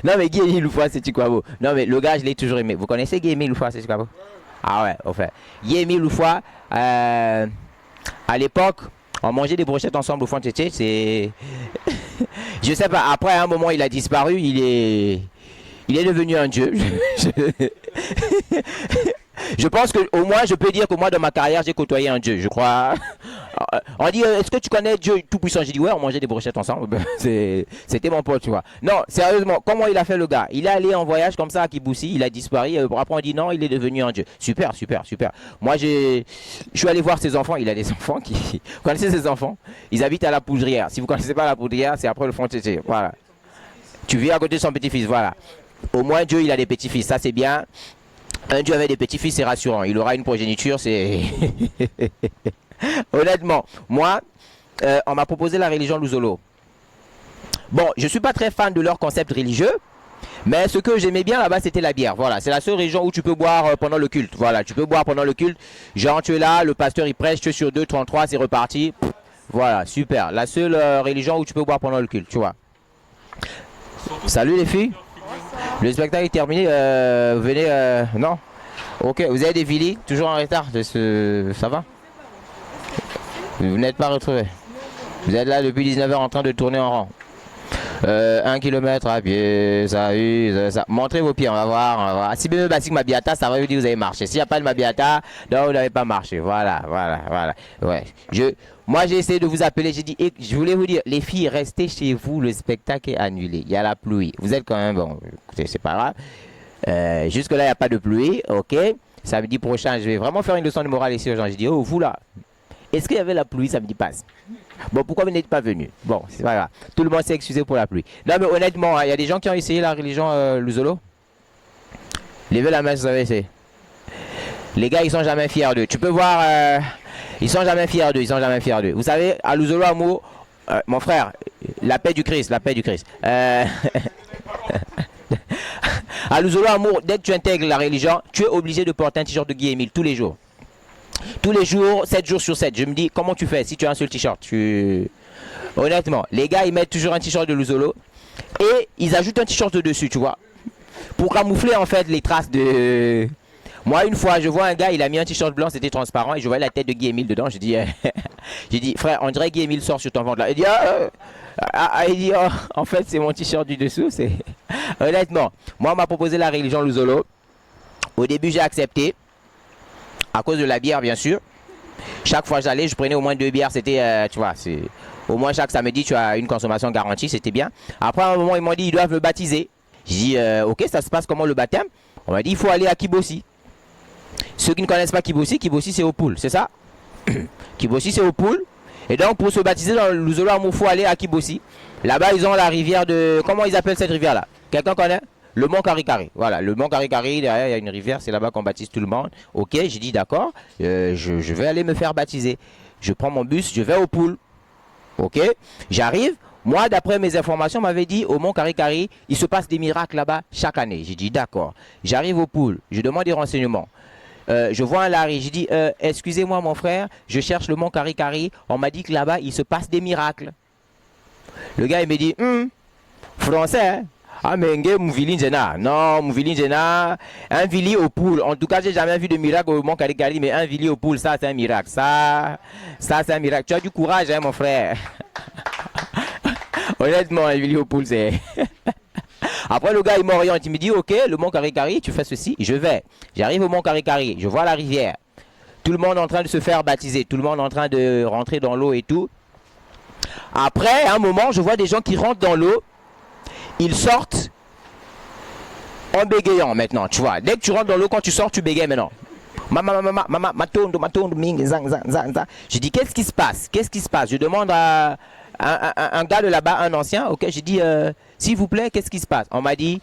Non, mais Guy-Émile Loufoua, c'est Chikwabo. Non, mais le gars, je l'ai toujours aimé. Vous connaissez Guy-Émile Loufoua, c'est Chikwabo? Ah ouais, au fait. Guy-Émile Loufoua, à l'époque, on mangeait des brochettes ensemble au fond de c'est... Je sais pas, après, à un moment, il a disparu, il est devenu un dieu. Je pense que au moins je peux dire que moi dans ma carrière j'ai côtoyé un dieu, je crois. On dit est-ce que tu connais Dieu tout puissant? J'ai dit ouais, on mangeait des brochettes ensemble. C'était mon pote, tu vois. Non, sérieusement, comment il a fait le gars? Il est allé en voyage comme ça à Kiboussi, il a disparu. Après on dit non, il est devenu un dieu. Super, super, super. Moi je suis allé voir ses enfants. Il a des enfants qui vous connaissez ses enfants? Ils habitent à la Poudrière. Si vous connaissez pas la Poudrière, c'est après le fond de voilà. Tu vis à côté de son petit-fils, voilà. Au moins Dieu il a des petits-fils, ça c'est bien. Un Dieu avec des petits-fils, c'est rassurant. Il aura une progéniture, c'est... Honnêtement, moi, on m'a proposé la religion Luzolo. Bon, je ne suis pas très fan de leur concept religieux, mais ce que j'aimais bien là-bas, c'était la bière. Voilà, c'est la seule région où tu peux boire pendant le culte. Voilà, tu peux boire pendant le culte. Genre, tu es là, le pasteur, il prêche, tu es sur 2, 33, c'est reparti. Voilà, super. La seule religion où tu peux boire pendant le culte, tu vois. Salut les filles. Le spectacle est terminé, venez, non. Ok, vous avez des villes, toujours en retard, ça va? Vous n'êtes pas retrouvés. Vous êtes là depuis 19 h en train de tourner en rang. 1 km à pied, ça. Montrez vos pieds, on va voir. On va voir. Si bébé basique Mabiata, ça va vous dire que vous avez marché. S'il n'y a pas de Mabiata, non, vous n'avez pas marché. Voilà. Ouais. Moi, j'ai essayé de vous appeler. J'ai dit, je voulais vous dire, les filles, restez chez vous. Le spectacle est annulé. Il y a la pluie. Vous êtes quand même bon. Écoutez, c'est pas grave. Jusque là, il n'y a pas de pluie. Ok. Samedi prochain, je vais vraiment faire une leçon de morale ici aux gens. J'ai dit, oh, vous là, est-ce qu'il y avait la pluie samedi passé? Bon, pourquoi vous n'êtes pas venu? Bon, c'est pas grave. Tout le monde s'est excusé pour la pluie. Non, mais honnêtement, il y a des gens qui ont essayé la religion Luzolo. Levez la main si vous avez essayé. Les gars, ils sont jamais fiers d'eux. Tu peux voir, ils sont jamais fiers d'eux. Vous savez, à Luzolo Amour, mon frère, la paix du Christ. À Luzolo Amour, dès que tu intègres la religion, tu es obligé de porter un t-shirt de Guy-Émile tous les jours. Tous les jours, 7 jours sur 7. Je me dis, comment tu fais si tu as un seul t-shirt? Honnêtement, les gars, ils mettent toujours un t-shirt de Luzolo et ils ajoutent un t-shirt dessus, tu vois. Pour camoufler, en fait, les traces de... Moi, une fois, je vois un gars, il a mis un t-shirt blanc, c'était transparent, et je voyais la tête de Guy-Émile dedans. Je dis, j'ai dit, frère, on dirait Guy-Émile sort sur ton ventre là. Il dit, oh, en fait, c'est mon t-shirt du dessous. Honnêtement, moi, on m'a proposé la religion Luzolo. Au début, j'ai accepté. À cause de la bière, bien sûr. Chaque fois que j'allais, je prenais au moins 2 bières. C'était, tu vois, c'est au moins chaque samedi, tu as une consommation garantie. C'était bien. Après, à un moment, ils m'ont dit, ils doivent me baptiser. J'ai dit, ok, ça se passe comment le baptême? On m'a dit, il faut aller à Kibossi. Ceux qui ne connaissent pas Kibossi, Kibossi, c'est au pool, c'est ça? Kibossi, c'est au pool. Et donc, pour se baptiser dans le Luzolo Amour, il faut aller à Kibossi. Là-bas, ils ont la rivière de... Comment ils appellent cette rivière-là? Quelqu'un connaît? Le mont Karikari, voilà, le mont Karikari, derrière il y a une rivière, c'est là-bas qu'on baptise tout le monde. Ok, j'ai dit d'accord, je vais aller me faire baptiser. Je prends mon bus, je vais au pool. Ok, j'arrive. Moi, d'après mes informations, on m'avait dit au mont Karikari, il se passe des miracles là-bas chaque année. J'ai dit d'accord. J'arrive au pool, je demande des renseignements. Je vois un Larry, j'ai dit excusez-moi mon frère, je cherche le mont Karikari. On m'a dit que là-bas il se passe des miracles. Le gars il me dit français hein? Ah mais Mouvili Njena. Non, Mouvili Njena, un Vili au pool. En tout cas, j'ai jamais vu de miracle au Mont Karikari, mais un Vili au pool, ça c'est un miracle. Ça c'est un miracle. Tu as du courage, hein, mon frère. Honnêtement, un Vili au pool, c'est... Après, le gars, il m'oriente. Il me dit, ok, le Mont Karikari, tu fais ceci, je vais. J'arrive au Mont Karikari, je vois la rivière. Tout le monde en train de se faire baptiser. Tout le monde en train de rentrer dans l'eau et tout. Après, à un moment, je vois des gens qui rentrent dans l'eau. Ils sortent en bégayant maintenant, tu vois. Dès que tu rentres dans l'eau, quand tu sors, tu bégayes maintenant. Je dis, qu'est-ce qui se passe? Je demande à un gars de là-bas, un ancien, ok, j'ai dit, s'il vous plaît, qu'est-ce qui se passe? On m'a dit,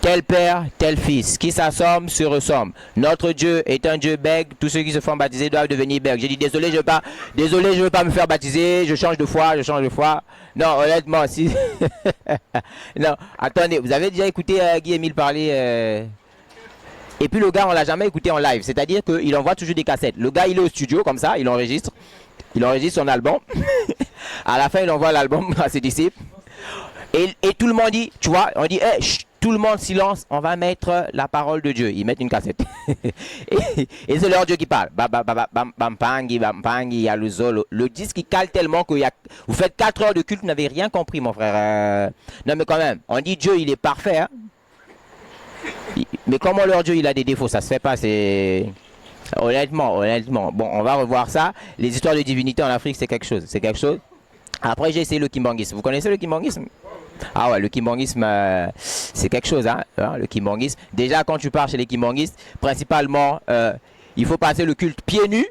tel père, tel fils, qui s'assomme se ressemble. Notre Dieu est un Dieu bègue, tous ceux qui se font baptiser doivent devenir bègues. J'ai dit, désolé, je veux pas me faire baptiser, je change de foi. Non, honnêtement, si... non, attendez, vous avez déjà écouté Guy-Émile parler Et puis le gars, on l'a jamais écouté en live, c'est-à-dire qu'il envoie toujours des cassettes. Le gars, il est au studio, comme ça, il enregistre son album. À la fin, il envoie l'album à ses disciples. Et tout le monde dit, tu vois, on dit, hey, chut, tout le monde silence, on va mettre la parole de Dieu. Ils mettent une cassette. Et c'est leur Dieu qui parle. Bampangi, bampangi, il y a le zolo. Le disque qui cale tellement que vous faites 4 heures de culte, vous n'avez rien compris, mon frère. Non, mais quand même, on dit Dieu, il est parfait. Hein? Mais comment leur Dieu, il a des défauts? Ça se fait pas, c'est... Honnêtement. Bon, on va revoir ça. Les histoires de divinité en Afrique, c'est quelque chose. C'est quelque chose. Après, j'ai essayé le kimbanguisme. Vous connaissez le kimbanguisme? Ah ouais, le kimbanguisme, c'est quelque chose, hein, le kimbanguisme. Déjà, quand tu pars chez les kimbanguistes, principalement, il faut passer le culte pieds nus